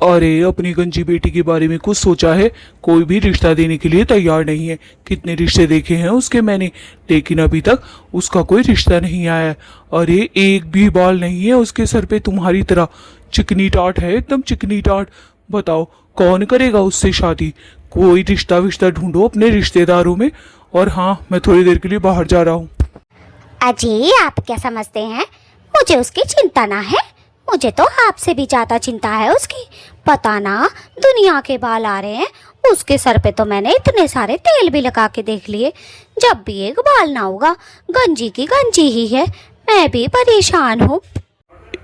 अरे अपनी गंजी बेटी के बारे में कुछ सोचा है? कोई भी रिश्ता देने के लिए तैयार नहीं है। कितने रिश्ते देखे हैं उसके मैंने, लेकिन अभी तक उसका कोई रिश्ता नहीं आया है। अरे एक भी बाल नहीं है उसके सर पे तुम्हारी तरह, चिकनी टाट है एकदम चिकनी टाट। बताओ कौन करेगा उससे शादी? कोई रिश्ता विश्ता ढूंढो अपने रिश्तेदारों में। और हाँ, मैं थोड़ी देर के लिए बाहर जा रहा हूँ। अजी आप क्या समझते हैं, मुझे उसकी चिंता ना है। मुझे तो आपसे भी ज्यादा चिंता है उसकी। पता ना दुनिया के बाल आ रहे हैं उसके सर पे, तो मैंने इतने सारे तेल भी लगा के देख लिए, जब भी एक बाल ना होगा। गंजी की गंजी ही है, मैं भी परेशान हूँ।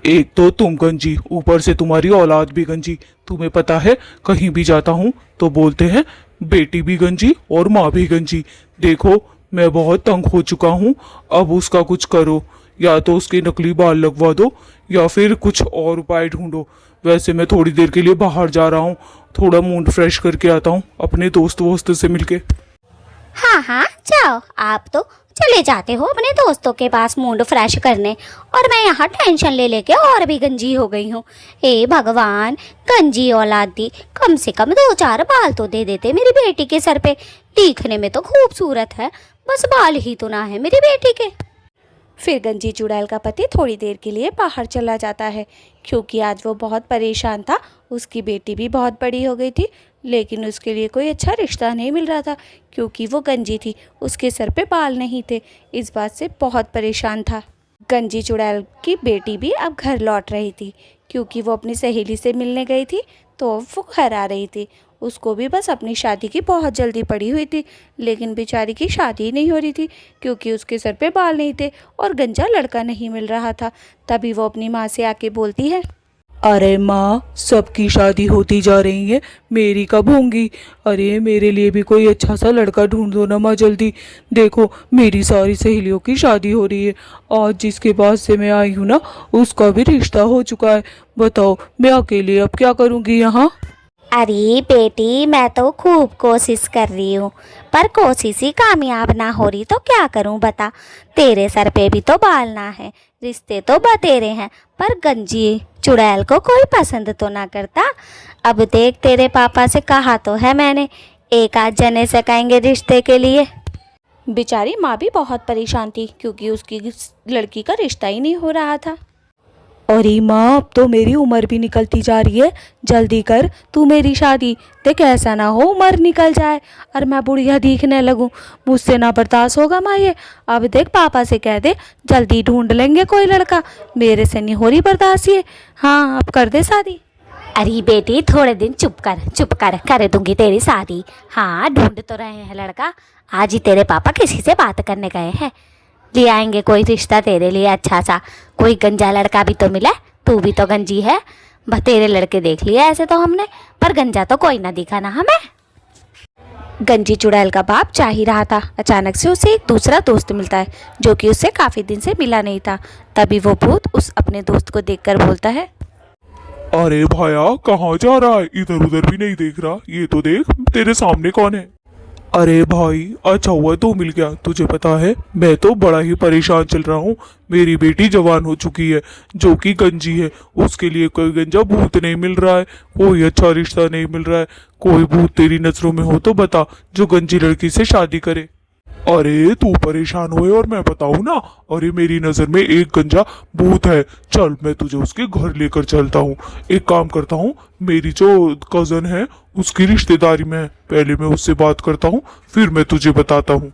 एक तो तुम गंजी, ऊपर से तुम्हारी औलाद भी गंजी। तुम्हें पता है कहीं भी जाता हूँ तो बोलते हैं बेटी भी गंजी और माँ भी गंजी। देखो मैं बहुत तंग हो चुका हूँ, अब उसका कुछ करो। या तो उसके नकली बाल लगवा दो या फिर कुछ और उपाय ढूंढो। वैसे मैं थोड़ी देर के लिए बाहर जा रहा हूँ, थोड़ा मूड फ्रेश करके आता हूँ अपने दोस्त वोस्त से मिलके। हाँ हाँ जाओ, आप तो चले जाते हो अपने दोस्तों के पास मूड फ्रेश करने, और मैं यहाँ टेंशन ले लेके और भी गंजी हो गई हूँ। हे भगवान, गंजी औलाद दी, कम से कम 2-4 बाल तो दे देते मेरी बेटी के सर पे। दिखने में तो खूबसूरत है, बस बाल ही तो ना है मेरी बेटी के। फिर गंजी चुड़ैल का पति थोड़ी देर के लिए बाहर चला जाता है, क्योंकि आज वो बहुत परेशान था। उसकी बेटी भी बहुत बड़ी हो गई थी, लेकिन उसके लिए कोई अच्छा रिश्ता नहीं मिल रहा था, क्योंकि वो गंजी थी, उसके सर पे बाल नहीं थे। इस बात से बहुत परेशान था। गंजी चुड़ैल की बेटी भी अब घर लौट रही थी, क्योंकि वो अपनी सहेली से मिलने गई थी, तो वो घर आ रही थी। उसको भी बस अपनी शादी की बहुत जल्दी पड़ी हुई थी, लेकिन बेचारी की शादी ही नहीं हो रही थी, क्योंकि उसके सर पे बाल नहीं थे और गंजा लड़का नहीं मिल रहा था। तभी वो अपनी माँ से आके बोलती है, अरे माँ, सबकी शादी होती जा रही है, मेरी कब होंगी? अरे मेरे लिए भी कोई अच्छा सा लड़का ढूंढ दो ना माँ जल्दी। देखो मेरी सारी सहेलियों की शादी हो रही है, आज जिसके पास से मैं आई हूँ ना उसका भी रिश्ता हो चुका है। बताओ मैं अकेले अब क्या करूँगी यहाँ? अरे बेटी, मैं तो खूब कोशिश कर रही हूँ, पर कोशिश ही कामयाब ना हो रही तो क्या करूँ बता। तेरे सर पे भी तो बाल ना है, रिश्ते तो बतेरे हैं, पर गंजी चुड़ैल को कोई पसंद तो ना करता। अब देख, तेरे पापा से कहा तो है मैंने, एक आध जने से कहेंगे रिश्ते के लिए। बेचारी माँ भी बहुत परेशान थी, क्योंकि उसकी लड़की का रिश्ता ही नहीं हो रहा था। अरे माँ, अब तो मेरी उम्र भी निकलती जा रही है, जल्दी कर तू मेरी शादी। देख ऐसा ना हो उम्र निकल जाए और मैं बुढ़िया दिखने लगूं, मुझसे ना बर्दाश्त होगा माँ ये। अब देख पापा से कह दे जल्दी ढूंढ लेंगे कोई लड़का, मेरे से नहीं हो रही बर्दाश्त ये। हाँ अब कर दे शादी। अरे बेटी थोड़े दिन चुप कर दूंगी तेरी शादी। हाँ ढूंढ तो रहे हैं लड़का, आज ही तेरे पापा किसी से बात करने गए हैं, ले आएंगे कोई रिश्ता तेरे लिए अच्छा सा। कोई गंजा लड़का भी तो मिला, तू भी तो गंजी है। तेरे लड़के देख लिए ऐसे तो हमने, पर गंजा तो कोई ना दिखा ना हमें। गंजी चुड़ैल का बाप जा ही रहा था, अचानक से उसे एक दूसरा दोस्त मिलता है, जो कि उससे काफ़ी दिन से मिला नहीं था। तभी वो भूत उस अपने दोस्त को देखकर बोलता है, अरे भाया कहाँ जा रहा है? इधर उधर भी नहीं देख रहा, ये तो देख तेरे सामने कौन है। अरे भाई अच्छा हुआ तू मिल गया। तुझे पता है मैं तो बड़ा ही परेशान चल रहा हूँ। मेरी बेटी जवान हो चुकी है जो कि गंजी है, उसके लिए कोई गंजा भूत नहीं मिल रहा है, कोई अच्छा रिश्ता नहीं मिल रहा है। कोई भूत तेरी नजरों में हो तो बता जो गंजी लड़की से शादी करे। अरे तू परेशान हुए और मैं बताऊं ना, अरे मेरी नजर में एक गंजा भूत है, चल मैं तुझे उसके घर लेकर चलता हूँ। एक काम करता हूँ, मेरी जो कजन है उसकी रिश्तेदारी में है, पहले मैं उससे बात करता हूँ फिर मैं तुझे बताता हूँ।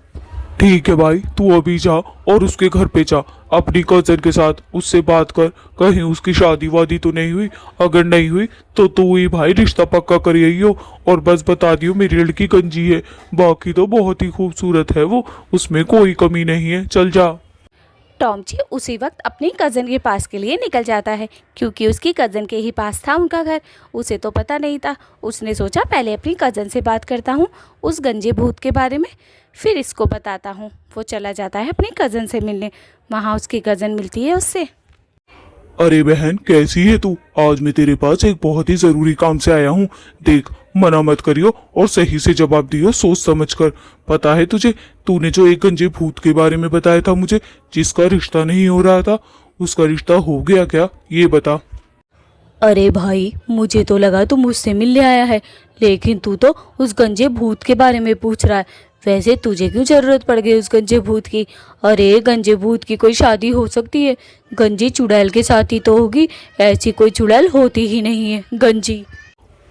ठीक है भाई, तू अभी जा और उसके घर पे जा, अपनी कजन के साथ उससे बात कर, कहीं उसकी शादी वादी तो नहीं हुई। अगर नहीं हुई तो तू ही भाई रिश्ता पक्का कर यही हो, और बस बता दियो मेरी लड़की गंजी है, बाकी तो बहुत ही खूबसूरत है वो, उसमें कोई कमी नहीं है। चल जा। टॉम जी उसी वक्त अपनी कज़न के पास के लिए निकल जाता है, क्योंकि उसकी कज़न के ही पास था उनका घर। उसे तो पता नहीं था, उसने सोचा पहले अपनी कज़न से बात करता हूँ उस गंजे भूत के बारे में, फिर इसको बताता हूँ। वो चला जाता है अपनी कज़न से मिलने, वहाँ उसकी कज़न मिलती है उससे। अरे बहन कैसी है तू? आज मैं तेरे पास एक बहुत ही जरूरी काम से आया हूँ। देख मना मत करियो और सही से जवाब दियो सोच समझ कर। पता है तुझे, तूने जो एक गंजे भूत के बारे में बताया था मुझे, जिसका रिश्ता नहीं हो रहा था, उसका रिश्ता हो गया क्या ये बता। अरे भाई, मुझे तो लगा तू मुझसे मिलने आया है, लेकिन तू तो उस गंजे भूत के बारे में पूछ रहा है। वैसे तुझे क्यों जरूरत पड़ गई उस गंजे भूत की? अरे गंजे भूत की कोई शादी हो सकती है? गंजी चुड़ैल के साथ ही तो होगी, ऐसी कोई चुड़ैल होती ही नहीं है गंजी।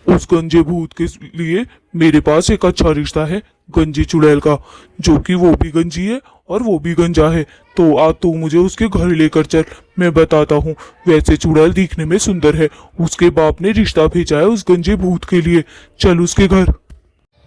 उस गंजे भूत के लिए मेरे पास एक अच्छा रिश्ता है गंजी चुड़ैल का, जो कि वो भी गंजी है और वो भी गंजा है। तो आज तू मुझे उसके घर लेकर चल, मैं बताता हूँ। वैसे चुड़ैल दिखने में सुंदर है, उसके बाप ने रिश्ता भेजा है उस गंजे भूत के लिए। चल उसके घर।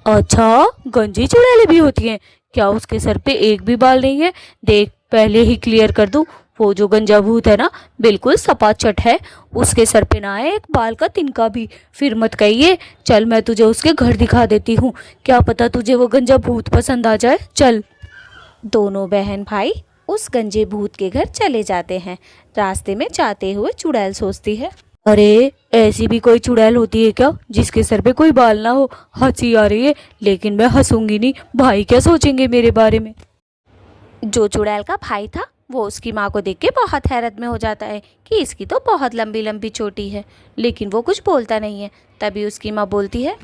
अच्छा, गंजी चुड़ैलें भी होती हैं क्या? उसके सर पे एक भी बाल नहीं है? देख, पहले ही क्लियर कर दूं, वो जो गंजा भूत है ना, बिल्कुल सपाचट है। उसके सर पे ना है एक बाल का तिनका भी। फिर मत कहिए। चल, मैं तुझे उसके घर दिखा देती हूँ, क्या पता तुझे वो गंजा भूत पसंद आ जाए। चल। दोनों बहन भाई उस गंजे भूत के घर चले जाते हैं। रास्ते में जाते हुए चुड़ैल सोचती है, अरे ऐसी भी कोई चुड़ैल होती है क्या जिसके सर पे कोई बाल ना हो? हंसी आ रही है, लेकिन मैं हंसूंगी नहीं, भाई क्या सोचेंगे मेरे बारे में। जो चुड़ैल का भाई था वो उसकी माँ को देख के बहुत हैरत में हो जाता है कि इसकी तो बहुत लंबी लंबी चोटी है, लेकिन वो कुछ बोलता नहीं है। तभी उसकी माँ बोलती है,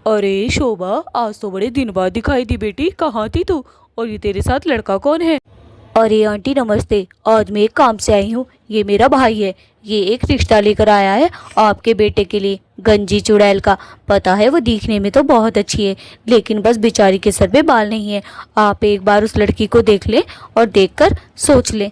अरे शोभा, आज तो बड़े दिन बाद दिखाई दी बेटी, कहाँ थी तू? और ये तेरे साथ लड़का कौन है? अरे आंटी नमस्ते, आज मैं एक काम से आई हूँ। ये मेरा भाई है, ये एक रिश्ता लेकर आया है आपके बेटे के लिए, गंजी चुड़ैल का। पता है वो दिखने में तो बहुत अच्छी है, लेकिन बस बेचारी के सर पे बाल नहीं है। आप एक बार उस लड़की को देख लें और देखकर सोच लें।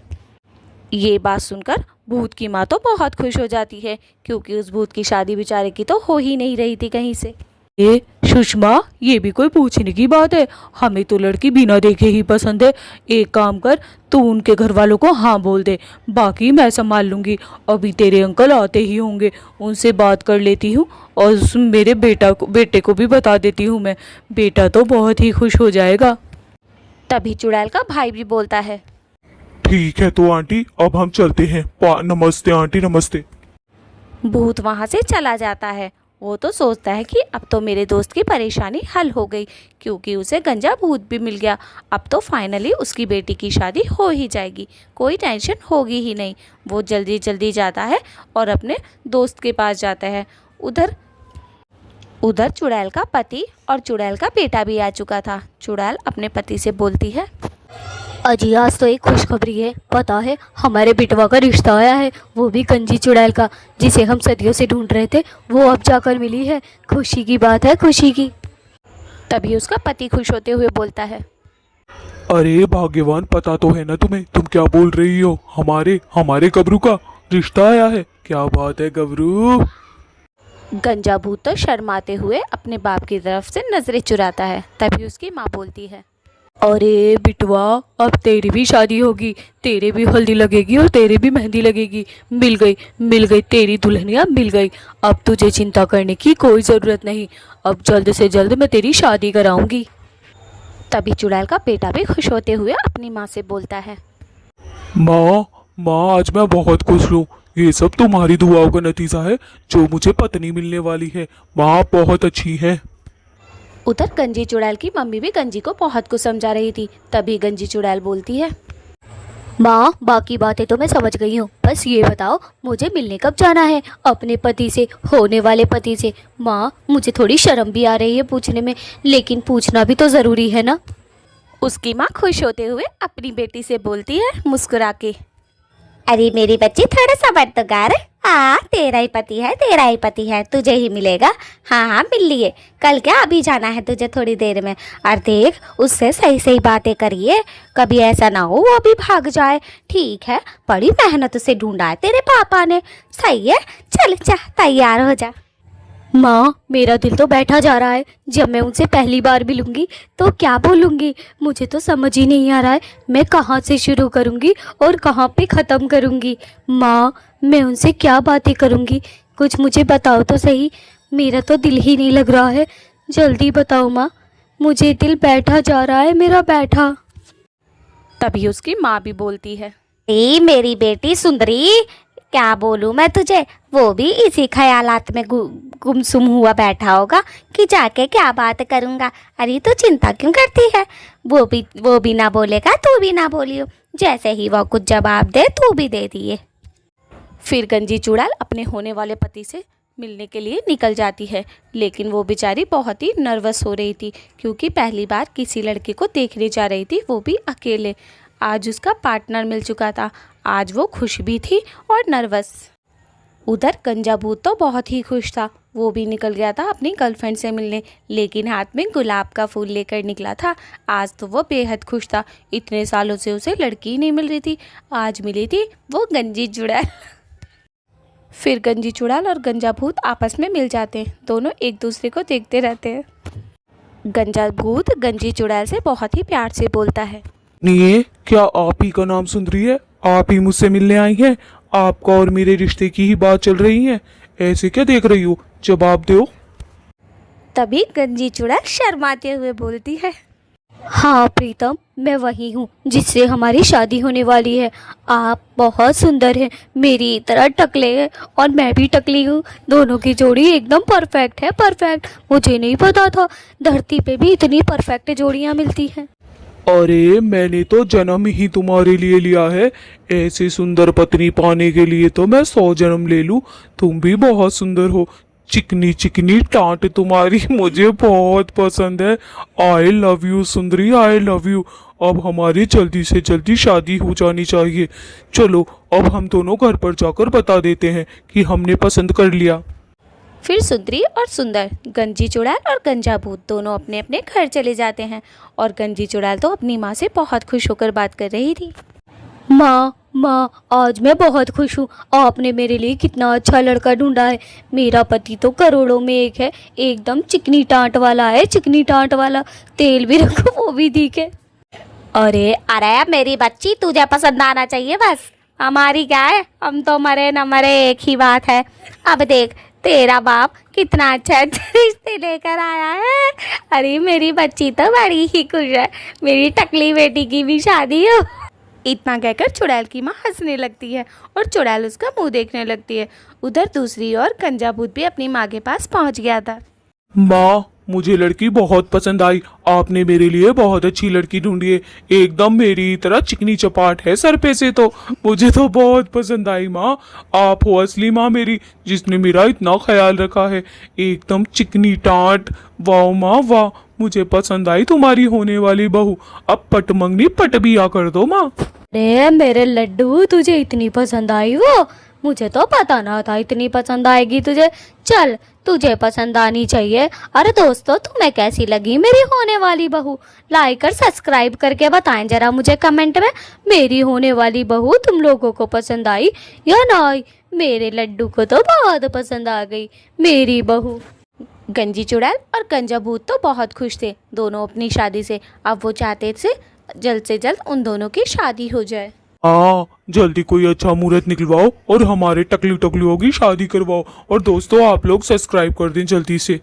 ये बात सुनकर भूत की माँ तो बहुत खुश हो जाती है, क्योंकि उस भूत की शादी बेचारे की तो हो ही नहीं रही थी कहीं से। ए सुषमा, ये भी कोई पूछने की बात है? हमें तो लड़की बिना देखे ही पसंद है। एक काम कर, तू उनके घर वालों को हाँ बोल दे, बाकी मैं संभाल लूँगी। अभी तेरे अंकल आते ही होंगे, उनसे बात कर लेती हूँ और मेरे बेटे को भी बता देती हूँ मैं। बेटा तो बहुत ही खुश हो जाएगा। तभी चुड़ैल का भाई भी बोलता है, ठीक है तो आंटी, अब हम चलते हैं। नमस्ते आंटी, नमस्ते। भूत वहाँ से चला जाता है। वो तो सोचता है कि अब तो मेरे दोस्त की परेशानी हल हो गई, क्योंकि उसे गंजा भूत भी मिल गया। अब तो फाइनली उसकी बेटी की शादी हो ही जाएगी, कोई टेंशन होगी ही नहीं। वो जल्दी जल्दी जाता है और अपने दोस्त के पास जाता है। उधर चुड़ैल का पति और चुड़ैल का बेटा भी आ चुका था। चुड़ैल अपने पति से बोलती है, अजी आज तो एक खुशखबरी है। पता है हमारे बिटवा का रिश्ता आया है, वो भी गंजी चुड़ैल का, जिसे हम सदियों से ढूंढ रहे थे, वो अब जाकर मिली है। खुशी की बात है, खुशी की। तभी उसका पति खुश होते हुए बोलता है, अरे भाग्यवान, पता तो है ना तुम्हें? तुम क्या बोल रही हो? हमारे गबरू का रिश्ता आया है। क्या बात है गबरू। गंजा भूत तो शर्माते हुए अपने बाप की तरफ से नजरें चुराता है। तभी उसकी माँ बोलती है, अरे बिटवा, अब तेरी भी शादी होगी, तेरे भी हल्दी लगेगी और तेरे भी मेहंदी लगेगी। मिल गई तेरी दुल्हनिया मिल गई। अब तुझे चिंता करने की कोई ज़रूरत नहीं। अब जल्द से जल्द मैं तेरी शादी कराऊंगी। तभी चुड़ैल का बेटा भी खुश होते हुए अपनी माँ से बोलता है, माँ आज मैं बहुत खुश हूँ। ये सब तुम्हारी दुआओं का नतीजा है, जो मुझे पत्नी मिलने वाली है। माँ बहुत अच्छी है। उधर गंजी चुड़ैल की मम्मी भी गंजी को बहुत कुछ समझा रही थी। तभी गंजी चुड़ैल बोलती है, माँ बाकी बातें तो मैं समझ गई हूँ, बस ये बताओ मुझे मिलने कब जाना है अपने पति से, होने वाले पति से। माँ मुझे थोड़ी शर्म भी आ रही है पूछने में, लेकिन पूछना भी तो ज़रूरी है ना। उसकी माँ खुश होते हुए अपनी बेटी से बोलती है मुस्कुरा के, अरे मेरी बच्ची थोड़ा सबर तो कर। हाँ तेरा ही पति है, तुझे ही मिलेगा। हाँ मिल लिए। कल क्या, अभी जाना है तुझे थोड़ी देर में। और देख उससे सही सही बातें करिए, कभी ऐसा ना हो वो अभी भाग जाए। ठीक है, बड़ी मेहनत से ढूंढा है तेरे पापा ने। सही है, चल जा तैयार हो जा। माँ मेरा दिल तो बैठा जा रहा है। जब मैं उनसे पहली बार मिलूंगी तो क्या बोलूँगी, मुझे तो समझ ही नहीं आ रहा है। मैं कहाँ से शुरू करूँगी और कहाँ पे ख़त्म करूँगी। माँ मैं उनसे क्या बातें करूँगी, कुछ मुझे बताओ तो सही। मेरा तो दिल ही नहीं लग रहा है, जल्दी बताओ माँ, मुझे दिल बैठा जा रहा है मेरा, बैठा। तभी उसकी माँ भी बोलती है, मेरी बेटी सुंदरी, क्या बोलूँ मैं तुझे, वो भी इसी ख्यालात में गुमसुम हुआ बैठा होगा कि जाके क्या बात करूँगा। अरे तू चिंता क्यों करती है, वो भी ना बोलेगा, तू भी ना बोलियो। जैसे ही वो कुछ जवाब दे तू भी दे दिए। फिर गंजी चुड़ैल अपने होने वाले पति से मिलने के लिए निकल जाती है, लेकिन वो बेचारी बहुत ही नर्वस हो रही थी क्योंकि पहली बार किसी लड़के को देखने जा रही थी, वो भी अकेले। आज उसका पार्टनर मिल चुका था। आज वो खुश भी थी और नर्वस। उधर गंजा भूत तो बहुत ही खुश था। वो भी निकल गया था अपनी गर्लफ्रेंड से मिलने, लेकिन हाथ में गुलाब का फूल लेकर निकला था। आज तो वो बेहद खुश था। इतने सालों से उसे लड़की ही नहीं मिल रही थी, आज मिली थी वो गंजी चुड़ैल। फिर गंजी चुड़ैल और गंजा भूत आपस में मिल जाते हैं। दोनों एक दूसरे को देखते रहते हैं। गंजा भूत गंजी चुड़ैल से बहुत ही प्यार से बोलता है। नहीं, क्या आप ही का नाम सुंदरी है? आप ही मुझसे मिलने आई हैं? आपका और मेरे रिश्ते की ही बात चल रही है? ऐसे क्या देख रही हो? जवाब दो। तभी गंजी चुड़ैल शर्माते हुए बोलती है, हाँ प्रीतम, मैं वही हूँ जिससे हमारी शादी होने वाली है। आप बहुत सुंदर हैं, मेरी तरह टकले हैं और मैं भी टकली हूँ। दोनों की जोड़ी एकदम परफेक्ट है, परफेक्ट। मुझे नहीं पता था धरती पे भी इतनी परफेक्ट जोड़ियाँ मिलती हैं। अरे मैंने तो जन्म ही तुम्हारे लिए लिया है। ऐसी सुंदर पत्नी पाने के लिए तो मैं 100 जन्म ले लूं। तुम भी बहुत सुंदर हो। चिकनी चिकनी टांट तुम्हारी मुझे बहुत पसंद है। I love you Sundari, I love you. अब हमारी जल्दी से जल्दी शादी हो जानी चाहिए। चलो अब हम दोनों घर पर जाकर बता देते हैं कि हमने पसंद कर लिया। फिर सुंदरी और सुंदर, गंजी चुड़ैल और गंजा भूत दोनों अपने अपने घर चले जाते हैं। और गंजी चुड़ैल तो अपनी माँ से बहुत खुश होकर बात कर रही थी। माँ, आज मैं बहुत खुश हूँ। आपने मेरे लिए कितना अच्छा लड़का ढूंढा है। मेरा पति तो करोड़ों में एक है, एकदम चिकनी टांट वाला है, चिकनी टांट वाला। तेल भी रखो वो भी दिखे। अरे मेरी बच्ची, तुझे पसंद आना चाहिए बस। हमारी क्या है, हम तो मरे न मरे एक ही बात है। अब देख तेरा बाप कितना अच्छा रिश्ते लेकर आया है। अरे मेरी बच्ची तो बड़ी ही खुश है, मेरी टकली बेटी की भी शादी हो। इतना कहकर चुड़ैल की माँ हंसने लगती है और चुड़ैल उसका मुंह देखने लगती है। उधर दूसरी ओर गंजा भूत भी अपनी माँ के पास पहुँच गया था। माँ, मुझे लड़की बहुत पसंद आई। आपने मेरे लिए बहुत अच्छी लड़की ढूंढी है। एकदम मेरी तरह चिकनी चपाट है सर पे से। तो मुझे तो बहुत पसंद आई माँ। आप हो असली माँ मेरी, जिसने मेरा इतना ख्याल रखा है। एकदम चिकनी टाट। वाह माँ वाह, मुझे पसंद आई तुम्हारी होने वाली बहू। अब पट मंगनी पट बिया कर दो माँ। अरे मेरे लड्डू, तुझे इतनी पसंद आई वो? मुझे तो पता ना था इतनी पसंद आएगी तुझे। चल, तुझे पसंद आनी चाहिए। अरे दोस्तों, तुम्हें कैसी लगी मेरी होने वाली बहू? लाइक और सब्सक्राइब करके बताएं जरा मुझे कमेंट में, मेरी होने वाली बहू तुम लोगों को पसंद आई या ना आई? मेरे लड्डू को तो बहुत पसंद आ गई मेरी बहू। गंजी चुड़ैल और गंजा भूत तो बहुत खुश थे दोनों अपनी शादी से। अब वो चाहते थे जल्द से जल्द उन दोनों की शादी हो जाए। हाँ, जल्दी कोई अच्छा मुहूर्त निकलवाओ और हमारे टकली टकलियों की शादी करवाओ। और दोस्तों, आप लोग सब्सक्राइब कर दें जल्दी से।